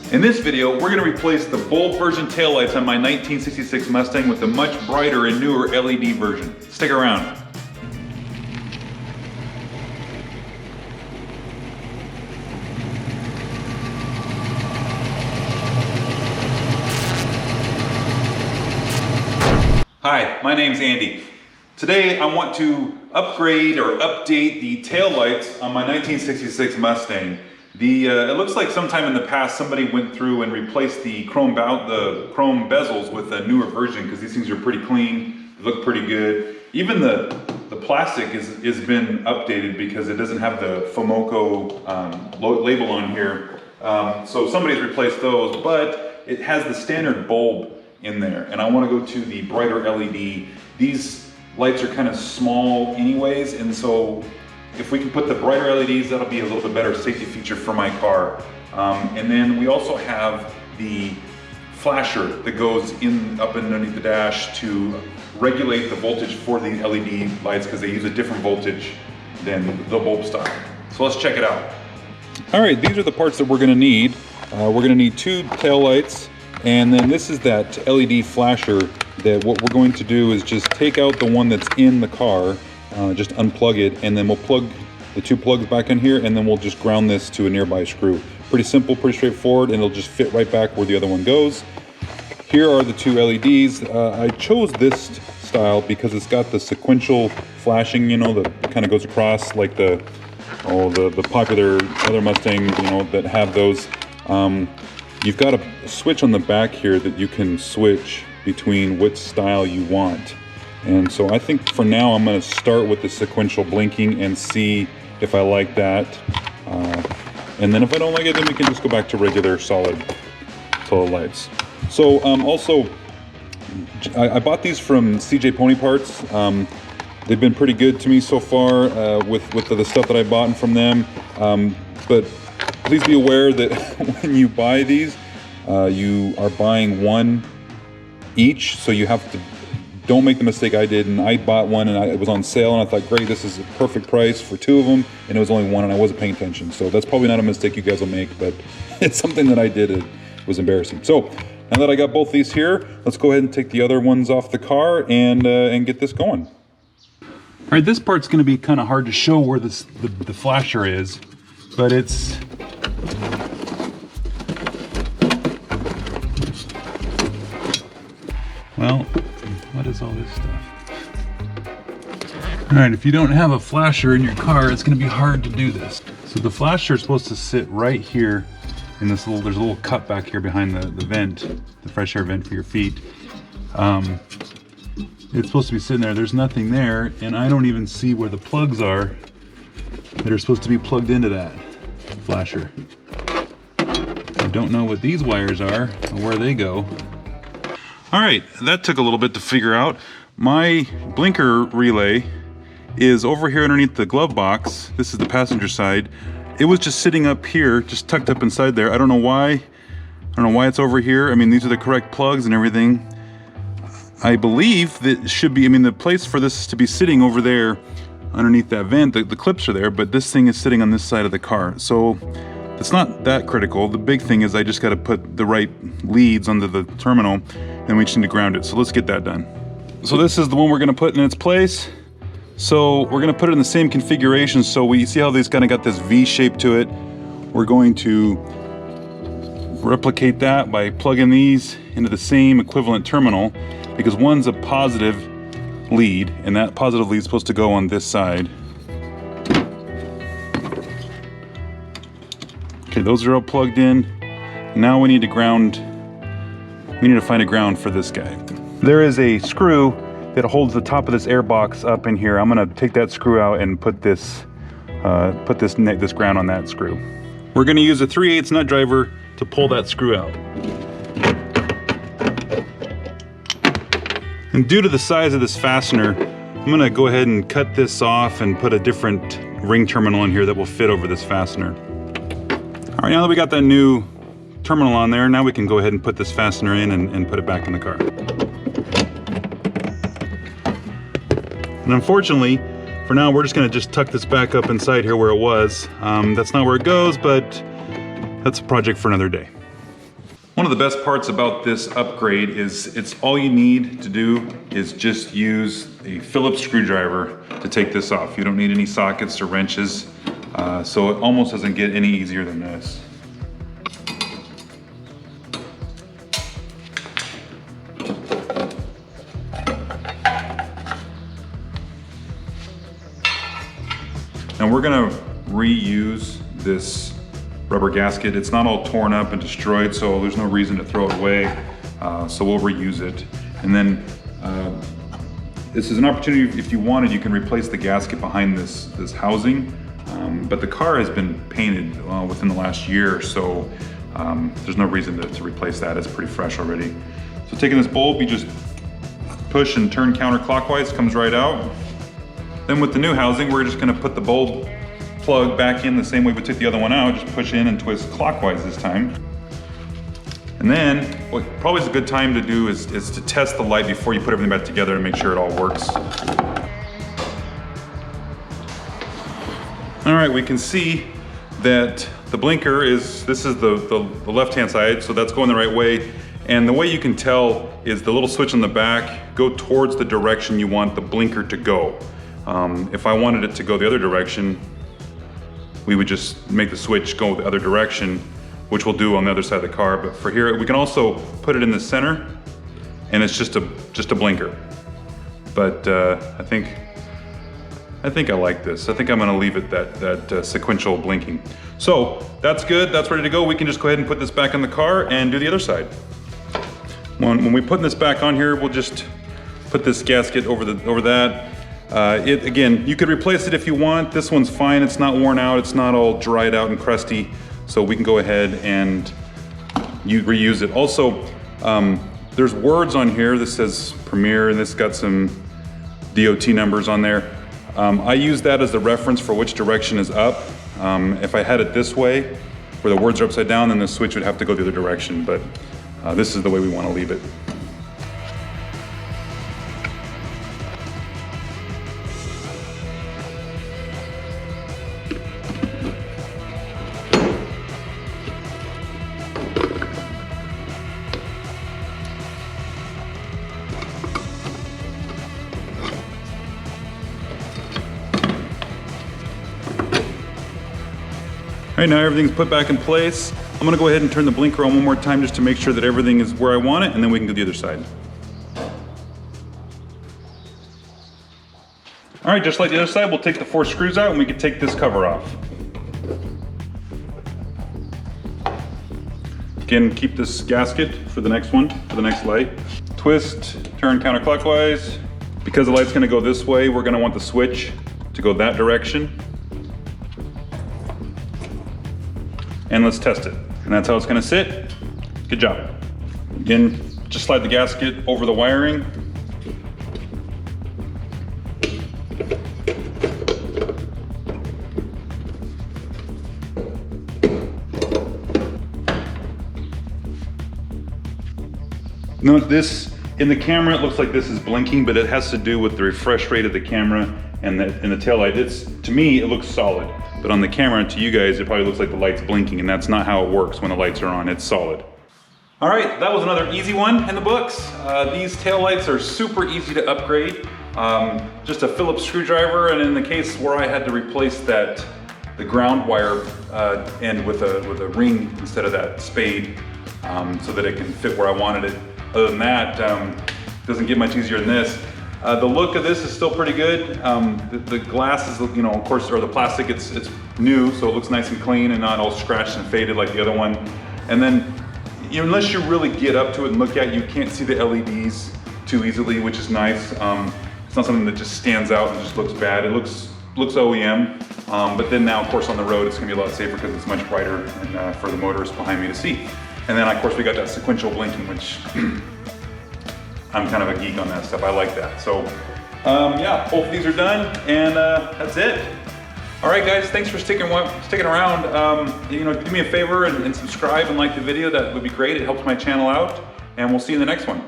In this video, we're going to replace the bulb version taillights on my 1966 Mustang with the much brighter and newer LED version. Stick around. Hi, my name's Andy. Today I want to upgrade or update the taillights on my 1966 Mustang. It looks like sometime in the past somebody went through and replaced the chrome bezels with a newer version, because these things are pretty clean, they look pretty good. Even the plastic is been updated because it doesn't have the FOMOCO label on here. So somebody's replaced those, but it has the standard bulb in there, and I want to go to the brighter LED. These lights are kind of small anyways, and so if we can put the brighter LEDs, that'll be a little bit better safety feature for my car. And then we also have the flasher that goes up underneath the dash to regulate the voltage for the LED lights, because they use a different voltage than the bulb style. So let's check it out. All right, these are the parts that we're gonna need. We're gonna need two tail lights, and then this is that LED flasher that what we're going to do is just take out the one that's in the car, just unplug it, and then we'll plug the two plugs back in here, and then we'll just ground this to a nearby screw. Pretty simple, pretty straightforward, and it'll just fit right back where the other one goes. Here are the two LEDs. I chose this style because it's got the sequential flashing, you know, that kind of goes across like the popular other Mustangs, you know, that have those. You've got a switch on the back here that you can switch between which style you want. And so I think for now I'm going to start with the sequential blinking and see if I like that. And then if I don't like it, then we can just go back to regular solid lights. So also, I bought these from CJPony parts. They've been pretty good to me so far with the stuff that I've bought from them. But please be aware that when you buy these, you are buying one each, so you have to, don't make the mistake I did, and I bought one and it was on sale, and I thought, great, this is a perfect price for two of them, and it was only one, and I wasn't paying attention. So that's probably not a mistake you guys will make, but it's something that I did. It was embarrassing. So now that I got both these here, let's go ahead and take the other ones off the car and get this going. All right, this part's going to be kind of hard to show where the flasher is, but it's well, what is all this stuff? All right, if you don't have a flasher in your car, it's gonna be hard to do this. So the flasher is supposed to sit right here in this there's a little cup back here behind the vent, the fresh air vent for your feet. It's supposed to be sitting there. There's nothing there, and I don't even see where the plugs are that are supposed to be plugged into that flasher. I don't know what these wires are or where they go. All right, that took a little bit to figure out. My blinker relay is over here underneath the glove box. This is the passenger side. It was just sitting up here, just tucked up inside there. I don't know why. I don't know why it's over here. I mean, these are the correct plugs and everything. I believe that it should be, I mean, the place for this is to be sitting over there underneath that vent. The clips are there, but this thing is sitting on this side of the car. So it's not that critical. The big thing is I just got to put the right leads under the terminal, and we just need to ground it. So let's get that done. So this is the one we're going to put in its place. So we're going to put it in the same configuration. So we see how these kind of got this V shape to it. We're going to replicate that by plugging these into the same equivalent terminal, because one's a positive lead, and that positive lead is supposed to go on this side. Okay, those are all plugged in. Now we need to ground. We need to find a ground for this guy. There is a screw that holds the top of this air box up in here. I'm gonna take that screw out and put this ground on that screw. We're gonna use a 3/8 nut driver to pull that screw out. And due to the size of this fastener, I'm gonna go ahead and cut this off and put a different ring terminal in here that will fit over this fastener. All right, now that we got that new terminal on there, now we can go ahead and put this fastener in and put it back in the car. And unfortunately, for now, we're just gonna tuck this back up inside here where it was. That's not where it goes, but that's a project for another day. One of the best parts about this upgrade is it's all you need to do is just use a Phillips screwdriver to take this off. You don't need any sockets or wrenches, so it almost doesn't get any easier than this. Now we're gonna reuse this rubber gasket. It's not all torn up and destroyed, so there's no reason to throw it away. So we'll reuse it. And then this is an opportunity, if you wanted, you can replace the gasket behind this housing. But the car has been painted within the last year, so there's no reason to replace that. It's pretty fresh already. So taking this bulb, you just push and turn counterclockwise, comes right out. Then with the new housing, we're just gonna put the bulb plug back in the same way we took the other one out, just push in and twist clockwise this time. And then, what probably is a good time to do is to test the light before you put everything back together and make sure it all works. All right, we can see that the blinker this is the left-hand side, so that's going the right way. And the way you can tell is the little switch on the back, go towards the direction you want the blinker to go. If I wanted it to go the other direction, we would just make the switch go the other direction, which we'll do on the other side of the car. But for here, we can also put it in the center, and it's just a blinker. But I think I like this. I think I'm gonna leave it that sequential blinking. So that's good, that's ready to go. We can just go ahead and put this back in the car and do the other side. When we put this back on here, we'll just put this gasket over that. Again, you could replace it if you want. This one's fine, it's not worn out, it's not all dried out and crusty, so we can go ahead and reuse it. Also, there's words on here. This says Premier, and this got some DOT numbers on there. I use that as the reference for which direction is up. If I had it this way, where the words are upside down, then the switch would have to go the other direction, but this is the way we want to leave it. All right, now everything's put back in place. I'm gonna go ahead and turn the blinker on one more time just to make sure that everything is where I want it, and then we can do the other side. All right, just like the other side, we'll take the 4 screws out and we can take this cover off. Again, keep this gasket for the next one, for the next light. Twist, turn counterclockwise. Because the light's gonna go this way, we're gonna want the switch to go that direction. And let's test it. And that's how it's gonna sit. Good job. Again, just slide the gasket over the wiring. Now this, in the camera, it looks like this is blinking, but it has to do with the refresh rate of the camera and the taillight. To me, it looks solid. But on the camera, to you guys, it probably looks like the light's blinking, and that's not how it works when the lights are on. It's solid. All right, that was another easy one in the books. These taillights are super easy to upgrade. Just a Phillips screwdriver, and in the case where I had to replace the ground wire end with a ring instead of that spade, so that it can fit where I wanted it. Other than that, doesn't get much easier than this. The look of this is still pretty good. The glass is, you know, of course, or the plastic, it's new, so it looks nice and clean and not all scratched and faded like the other one. And then, unless you really get up to it and look at it, you can't see the LEDs too easily, which is nice. It's not something that just stands out and just looks bad. It looks OEM, but then now, of course, on the road, it's gonna be a lot safer because it's much brighter and for the motorists behind me to see. And then, of course, we got that sequential blinking, which I'm kind of a geek on that stuff. I like that. So, yeah, both of these are done, and that's it. All right, guys, thanks for sticking around. You know, do me a favor and subscribe and like the video. That would be great. It helps my channel out, and we'll see you in the next one.